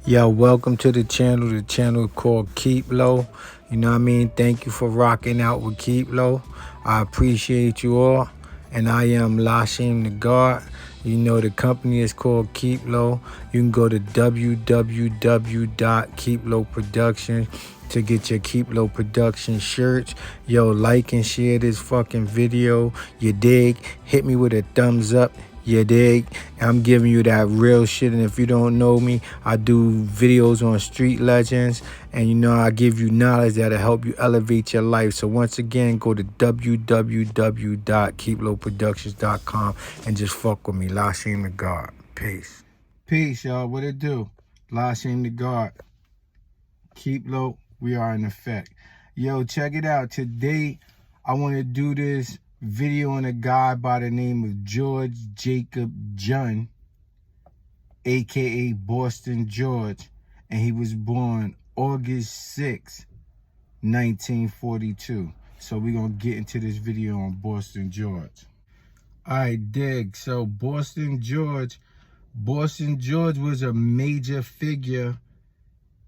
Yo, welcome to the channel called Keep Low. You know what I mean? Thank you for rocking out with Keep Low. I appreciate you all. And I am LASHEIM the God. You know the company is called Keep Low. You can go to www.keeplowproductions to get your Keep Low Production shirts. Yo, like and share this fucking video. You dig? Hit me with a thumbs up. You dig? I'm giving you that real shit. And if you don't know me, I do videos on street legends. And you know, I give you knowledge that'll help you elevate your life. So once again, go to www.keeplowproductions.com and just fuck with me. LASHEIM the God. Peace. Peace, y'all. What it do? LASHEIM the God. Keep low. We are in effect. Yo, check it out. Today, I want to do this video on a guy by the name of George Jacob Junn, aka Boston George, and he was born August 6, 1942. So we're gonna get into this video on Boston George. Alright, dig. So Boston George was a major figure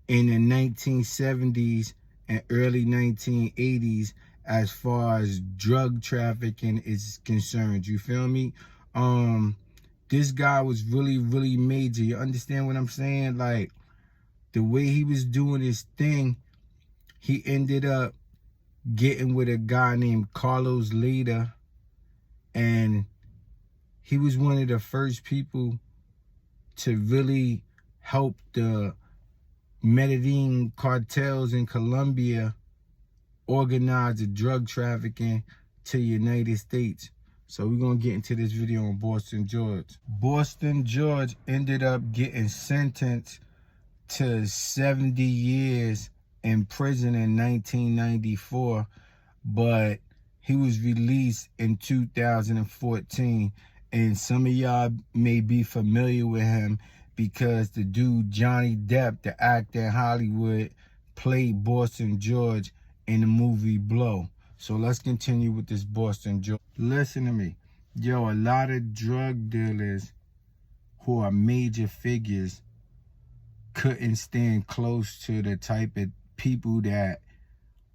in the 1970s and early 1980s as far as drug trafficking is concerned. You feel me? This guy was really major. You understand what I'm saying? Like, the way he was doing his thing, he ended up getting with a guy named Carlos Lehder, and he was one of the first people to really help the Medellin cartels in Colombia organize the drug trafficking to the United States. So we're going to get into this video on Boston George. Boston George ended up getting sentenced to 70 years in prison in 1994, but he was released in 2014. And some of y'all may be familiar with him because the dude Johnny Depp, the actor in Hollywood, played Boston George in the movie Blow. So let's continue with this Boston George. Listen to me. Yo, a lot of drug dealers who are major figures couldn't stand close to the type of people that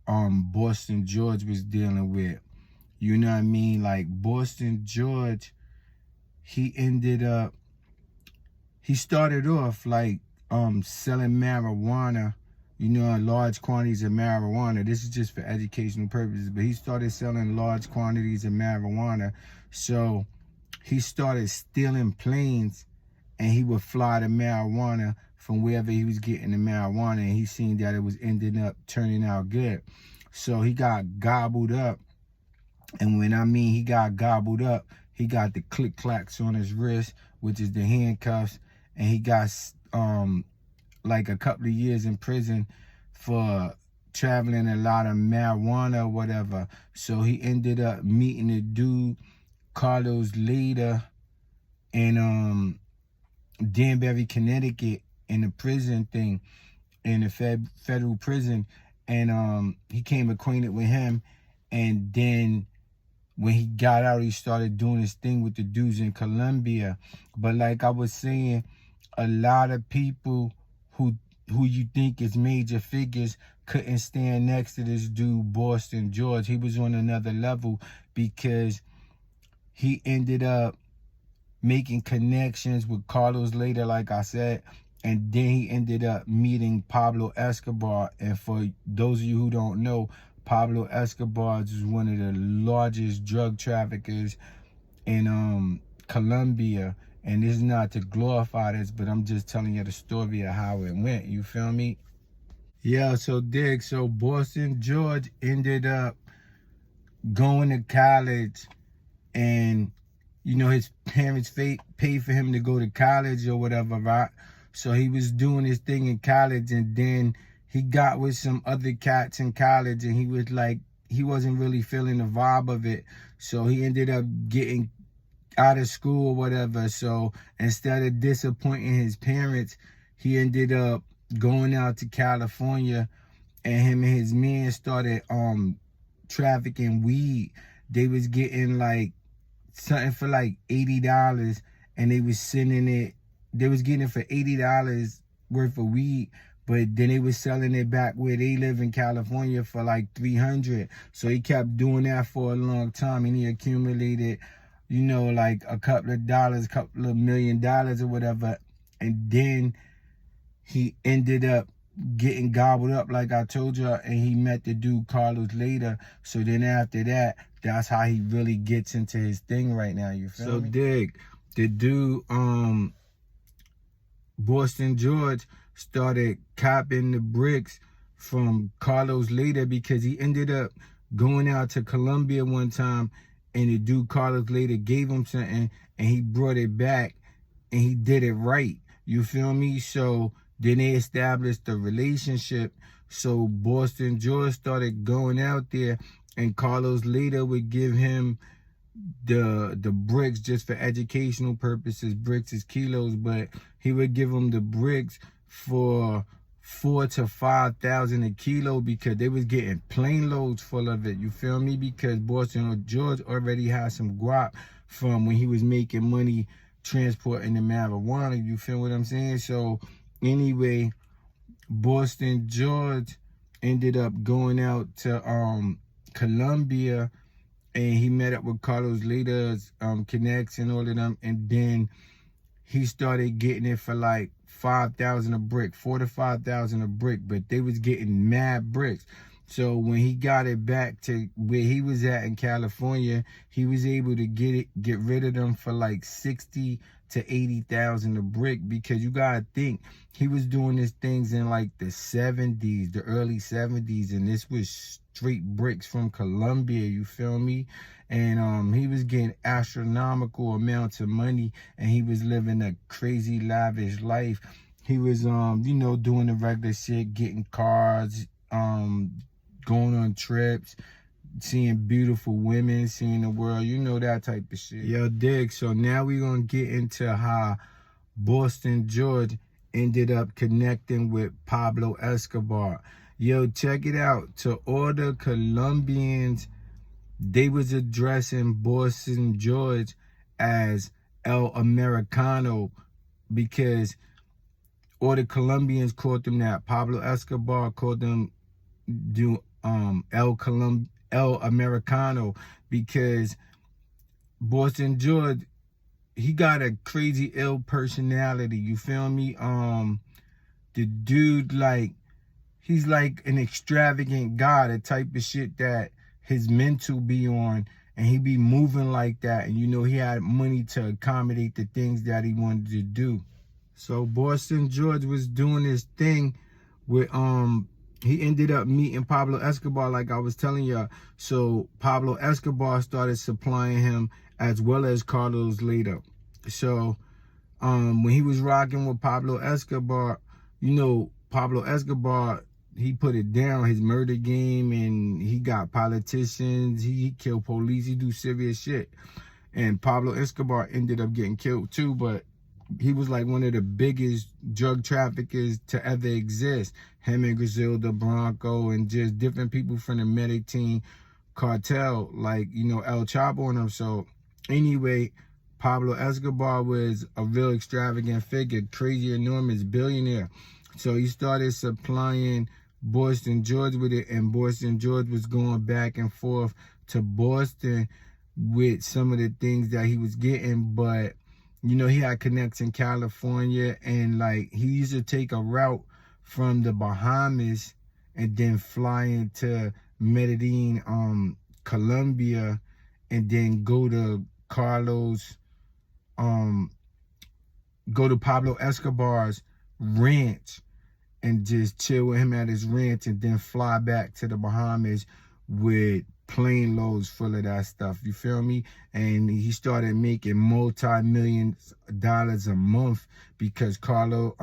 Boston George was dealing with. You know what I mean? Like, Boston George, he started off like selling marijuana, you know, large quantities of marijuana. This is just for educational purposes, but he started selling large quantities of marijuana. So he started stealing planes, and he would fly the marijuana from wherever he was getting the marijuana, and he seen that it was ending up turning out good. So he got gobbled up. And when I mean he got gobbled up, he got the click-clacks on his wrist, which is the handcuffs, and he got like a couple of years in prison for traveling a lot of marijuana or whatever. So he ended up meeting a dude, Carlos Lehder, in Danbury, Connecticut, in the prison thing, in the federal prison. And he came acquainted with him, and then when he got out, he started doing his thing with the dudes in Colombia. But like I was saying, a lot of people who you think is major figures couldn't stand next to this dude, Boston George. He was on another level because he ended up making connections with Carlos Lehder, like I said, and then he ended up meeting Pablo Escobar. And for those of you who don't know, Pablo Escobar is one of the largest drug traffickers in Colombia. And this is not to glorify this, but I'm just telling you the story of how it went. You feel me? Yeah, so dig. So Boston George ended up going to college, and you know, his parents paid for him to go to college or whatever, right? So he was doing his thing in college, and then he got with some other cats in college, and he was like, he wasn't really feeling the vibe of it. So he ended up getting out of school or whatever. So instead of disappointing his parents, he ended up going out to California, and him and his men started trafficking weed. They was getting like something for like $80, and they was sending it. They was getting it for $80 worth of weed, but then they was selling it back where they live in California for like 300. So he kept doing that for a long time, and he accumulated, you know, like a couple of dollars, couple of $1 million or whatever. And then he ended up getting gobbled up, like I told you, and he met the dude Carlos Lehder. So then after that, that's how he really gets into his thing right now, you feel me? So dig, the dude, Boston George, started copping the bricks from Carlos Lehder because he ended up going out to Colombia one time, and the dude Carlos Lehder gave him something, and he brought it back, and he did it right. You feel me? So then they established a relationship. So Boston George started going out there, and Carlos Lehder would give him the bricks just for educational purposes. Bricks is kilos, but he would give them the bricks for 4,000 to 5,000 a kilo because they was getting plane loads full of it. You feel me? Because Boston George already had some guap from when he was making money transporting the marijuana. You feel what I'm saying? So anyway, Boston George ended up going out to Colombia, and he met up with Carlos Lehder's connects and all of them, and then he started getting it for like 5,000 a brick, 4,000 to 5,000 a brick, but they was getting mad bricks. So when he got it back to where he was at in California, he was able to get rid of them for like 60 to 80,000 a brick, because you gotta think he was doing these things in like the 70s, the early 70s, and this was straight bricks from Colombia, you feel me? And he was getting astronomical amounts of money, and he was living a crazy lavish life. He was you know, doing the regular shit, getting cars, going on trips, seeing beautiful women, seeing the world, you know, that type of shit. Yo, dig, so now we're gonna get into how Boston George ended up connecting with Pablo Escobar. Yo, check it out. To all the Colombians, they was addressing Boston George as El Americano because all the Colombians called them that. Pablo Escobar called them El Americano because Boston George, he got a crazy ill personality, you feel me? The dude, like, he's like an extravagant guy, the type of shit that his mental be on, and he be moving like that, and you know, he had money to accommodate the things that he wanted to do. So Boston George was doing his thing with he ended up meeting Pablo Escobar, like I was telling y'all. So Pablo Escobar started supplying him as well as Carlos Lehder. So when he was rocking with Pablo Escobar, you know, Pablo Escobar, he put it down, his murder game, and he got politicians, he killed police, he do serious shit. And Pablo Escobar ended up getting killed too, but he was like one of the biggest drug traffickers to ever exist. Him and Griselda Bronco and just different people from the Medellin cartel, like, you know, El Chapo and them. So anyway, Pablo Escobar was a real extravagant figure, crazy, enormous billionaire. So he started supplying Boston George with it, and Boston George was going back and forth to Boston with some of the things that he was getting. But you know, he had connects in California, and like he used to take a route from the Bahamas and then fly into Medellin, Colombia, and then go to Pablo Escobar's ranch and just chill with him at his ranch, and then fly back to the Bahamas with plane loads full of that stuff, you feel me? And he started making multi-millions of dollars a month because Pablo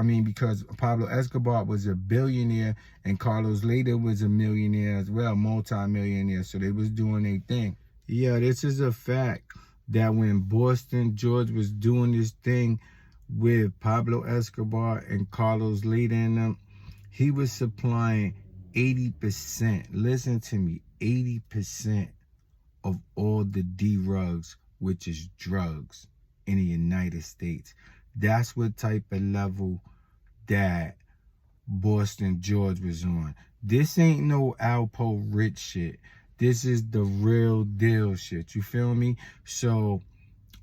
Escobar was a billionaire, and Carlos Lehder was a millionaire as well, multi-millionaire. So they was doing their thing. Yeah, this is a fact that when Boston George was doing this thing with Pablo Escobar and Carlos Lehder and them, he was supplying 80%, listen to me, 80% of all the D-rugs, which is drugs, in the United States. That's what type of level that Boston George was on. This ain't no Alpo Rich shit. This is the real deal shit. You feel me? So,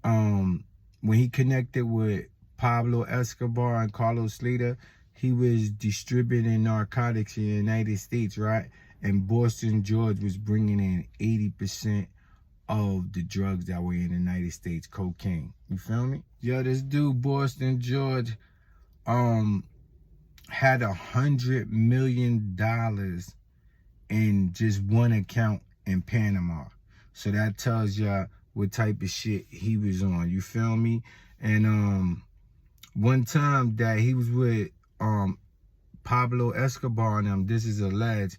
when he connected with Pablo Escobar and Carlos Lehder, he was distributing narcotics in the United States, right? And Boston George was bringing in 80% of the drugs that were in the United States, cocaine. You feel me? Yo, this dude, Boston George, had $100 million in just one account in Panama. So that tells ya what type of shit he was on. You feel me? And one time that he was with Pablo Escobar and them, this is alleged,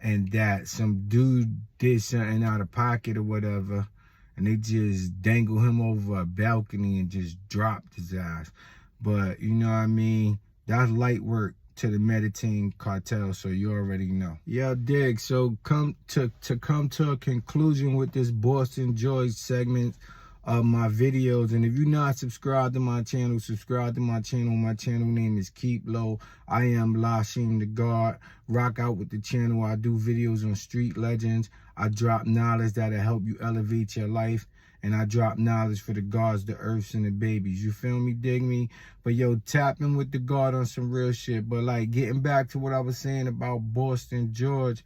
and that some dude did something out of pocket or whatever, and they just dangled him over a balcony and just dropped his ass. But you know what I mean? That's light work to the Medellin cartel, so you already know. Yeah, dig. So come to a conclusion with this Boston George segment of my videos. And if you're not subscribed to my channel, subscribe to my channel. My channel name is Keep Low. I am LASHEIM the God. Rock out with the channel. I do videos on street legends. I drop knowledge that'll help you elevate your life. And I drop knowledge for the gods, the earths, and the babies. You feel me? Dig me? But yo, tapping with the God on some real shit. But like, getting back to what I was saying about Boston George.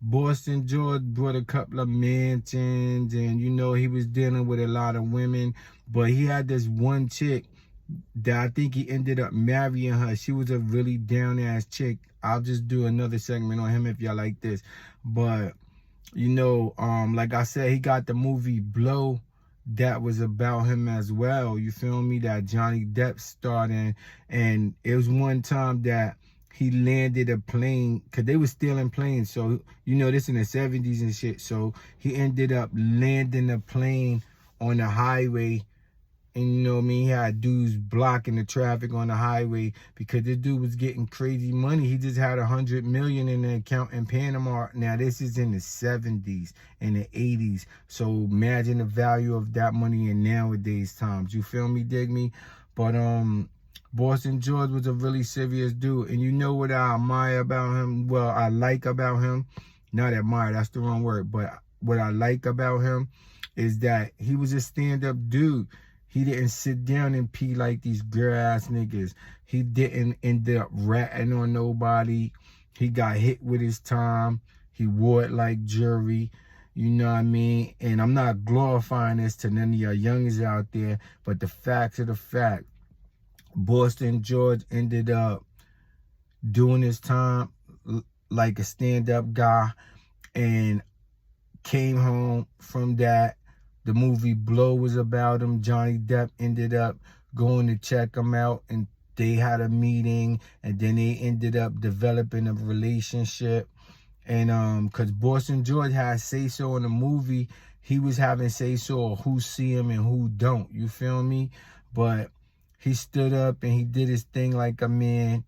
Boston George brought a couple of mansions, and you know, he was dealing with a lot of women. But he had this one chick that I think he ended up marrying her. She was a really down-ass chick. I'll just do another segment on him if y'all like this. But you know, like I said, he got the movie Blow that was about him as well. You feel me? That Johnny Depp starred in. And it was one time that he landed a plane, because they were stealing planes. So, you know, this in the 70s and shit. So he ended up landing a plane on the highway. And you know what I mean? He had dudes blocking the traffic on the highway because this dude was getting crazy money. He just had $100 million in the account in Panama. Now, this is in the 70s and the 80s. So imagine the value of that money in nowadays times. You feel me? Dig me? But Boston George was a really serious dude. And you know what I admire about him? Well, I like about him. Not admire, that's the wrong word. But what I like about him is that he was a stand-up dude. He didn't sit down and pee like these girl-ass niggas. He didn't end up ratting on nobody. He got hit with his time. He wore it like jewelry. You know what I mean? And I'm not glorifying this to none of y'all youngins out there, but the facts are the fact. Boston George ended up doing his time like a stand-up guy and came home from that. The movie Blow was about him. Johnny Depp ended up going to check him out, and they had a meeting, and then they ended up developing a relationship. And because Boston George had say-so in the movie, he was having say-so of who see him and who don't. You feel me? But he stood up and he did his thing like a man,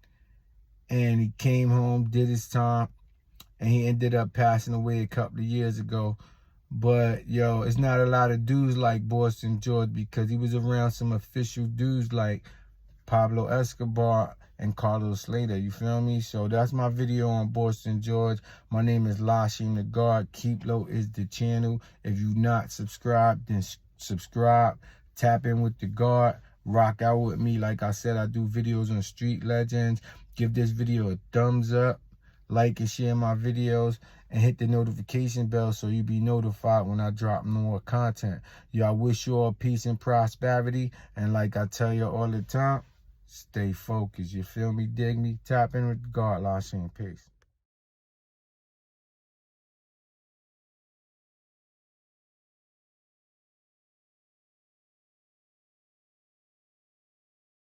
and he came home, did his time, and he ended up passing away a couple of years ago. But, yo, it's not a lot of dudes like Boston George because he was around some official dudes like Pablo Escobar and Carlos Lehder. You feel me? So that's my video on Boston George. My name is LASHEIM the God. Keep Low is the channel. If you not subscribed, then subscribe. Tap in with the God. Rock out with me. Like I said, I do videos on street legends. Give this video a thumbs up. Like and share my videos, and hit the notification bell so you be notified when I drop more content. Yo, I wish you all peace and prosperity. And like I tell you all the time, stay focused. You feel me? Dig me? Tap in with God. LASHEIM. Peace.